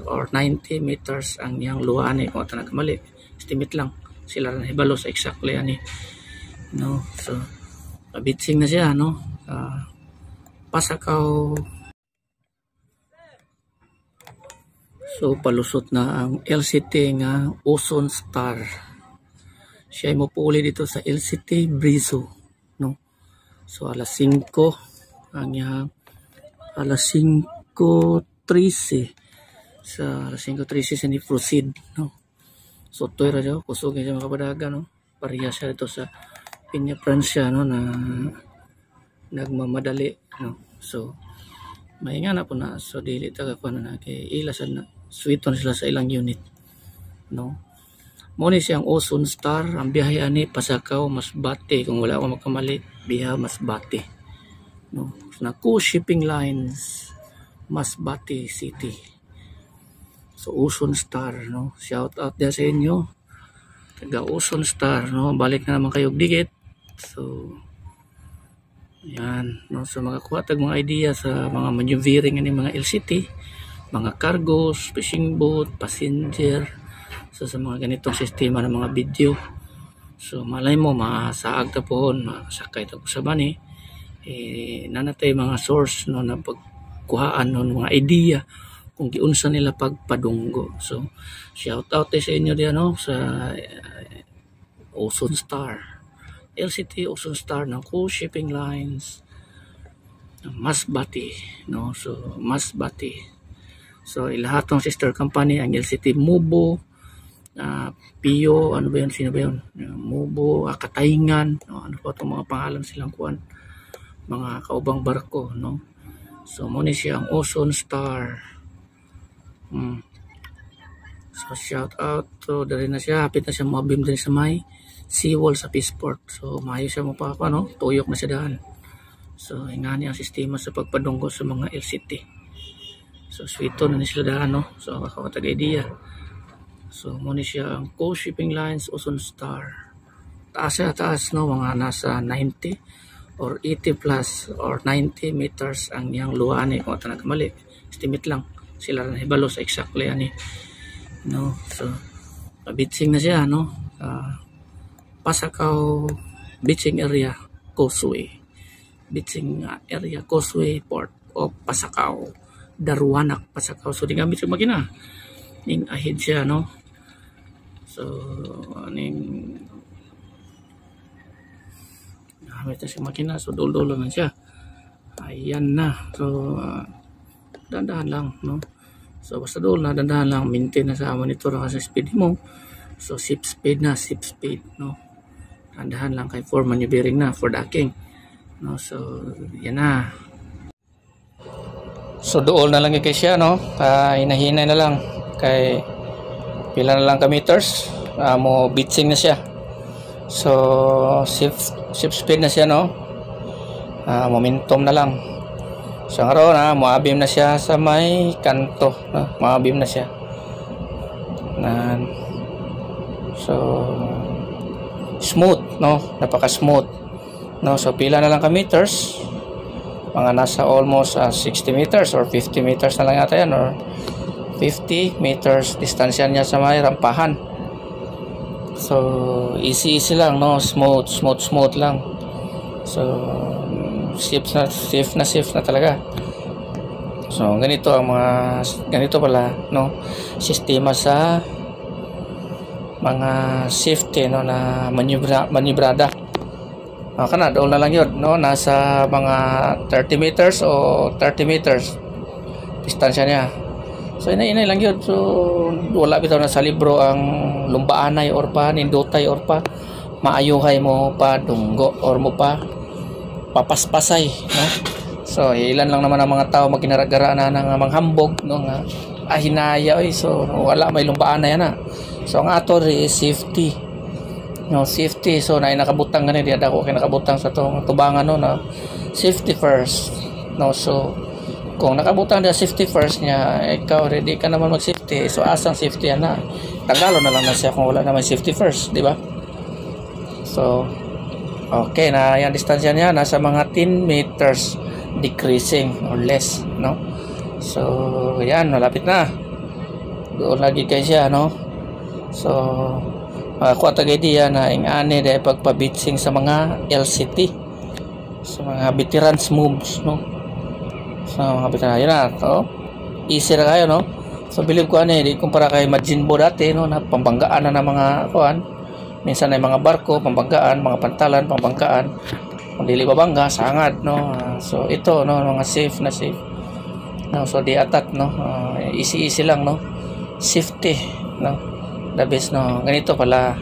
or 90 meters ang iyang luha ani kung ito nagkamali. Estimate lang. Sila rin hibalo sa exactly ani. No? So, pabitsing na siya, no? Pasakaw. So, palusot na ang LCT nga Ozone Star. Siya ay mapuli dito sa LCT Brizo, no? So, alas 5 ang iyang alas 5:13 sa alas 5:13 sa ni-proceed, no? So, toy ra siya, kusog siya makapadaga, no? Pariya siya dito sa Pinya Francia, no? Na nagmamadali, no? So, mahinga na po na. So, dili taga ko na kay ilasan na. Sweeton sila sa ilang unit, no? Muna siyang Ozone Star. Ang biyahe ani Pasakaw Masbate. Kung wala ako magkamali, biyahe Masbate, no? Naku shipping lines Masbate City. So Ozone Star, no? Shout out din sa inyo taga Ozone Star, no? Balik na naman kayo digit. So yan, no? So makakuha tag mga idea sa mga maneuvering ni mga LCT, mga cargos, fishing boat, passenger. So sa mga ganitong sistema ng mga video, so malay mo masaag ta po, masakay ta po sa bani, nanatay mga source, no, na pagkuhaan, no, mga idea kung giunsa nila pagpadunggo. So shout out sa inyo diyan, no, sa Ozone Star, LCT Ozone Star ng shipping lines Masbate, no? So Masbate. So lahat ng sister company ang LCT Mubo, Pio, ano ba yun, sino ba yun, Mubo, Katayngan, no? Ano pa itong mga pangalan silang kuwan, mga kaubang barko, no? So muna siya ang Ozone Star. So shout out, so dali na siya, hapit na siya mabim din sa may seawall sa Peaceport. So maayos siya mo pa ako, no? Tuyok na siya daan. So ingani ang sistema sa pagpadunggo sa mga LCT. So sweeto na sila daan, no? So kakawatag idea. So muna siya ang shipping lines Ozone Star. Taas siya, taas, no? Mga nasa 90 or 80 plus or 90 meters ang iyang luha ani kung ito nagkamali. Estimate lang. Sila rin hibalo sa exactly ani, no? So pabitsing na siya, no? Pasakaw Beaching Area Causeway. Beaching Area Causeway Port of Pasakaw, Daruanak, Pasakaw. So di gamit siya makina. Ning ahead siya, no? So ning gamit na siya makina. So dol-dolo na siya. Ayan na. So dandahan lang, no? So basta dol na, dandahan lang, maintain na sa monitor ka sa speed mo. So ship speed na, ship speed, no? Dandahan lang kay for maneuvering na, for docking, no? So yan na. So dool na lang kay siya, no? Hinahinay na lang kay pila na lang ka meters, mo beaching na siya. So ship speed na siya, no? Momentum na lang. So ngayon moabim na siya sa may kanto, no? Moabim na siya. So smooth, no? Napaka smooth, no? So pila na lang ka meters, mga nasa almost 60 meters or 50 meters na lang yata yan, or 50 meters distansya niya sa may rampahan. So easy lang, no? Smooth lang. So safe na talaga. So ganito pala, no, sistema sa mga safety, no, na maneubrada. Kana doon na lang yun, no, nasa mga 30 meters o 30 meters distansya niya. So inay lang yun. So wala bitaw na sa libro ang lumbaanay or pa nindutay or pa maayuhay mo pa dunggo or mo pa papaspasay, no? So ilan lang naman ang mga tao maginaragara na ng manghambog, no, nga hinaya, so wala may lumbaan na yan, na. So ang ato is safety, no, safety. So na nakabutang gani diya dako kay nakabutang sa tong tubangan, no, na safety first, no. So kung nakabutang dia safety first niya, ikaw ready ka naman mag safety, so asang safety na tagalo na lang na siya kung wala naman safety first, di ba? So okay na yan, distansya niya nasa mga 10 meters decreasing or less, no? So yan, malapit na. doon lagi kay siya, no? So kuha tagay diya na ingani dahil pagpabitsing sa mga LCT, sa mga veterans moves, no? Sa mga veterans, yun na, so easy na kayo, no? So believe ko di kumpara kay Majinbo dati, no, na pambanggaan na ng mga kuan, minsan ay mga barko pambanggaan, mga pantalan pambanggaan, kung dili babangga sangad, no? So ito, no, mga safe, no? So di attack, no? Easy lang, no? Safety, no? The best, no? Ganito pala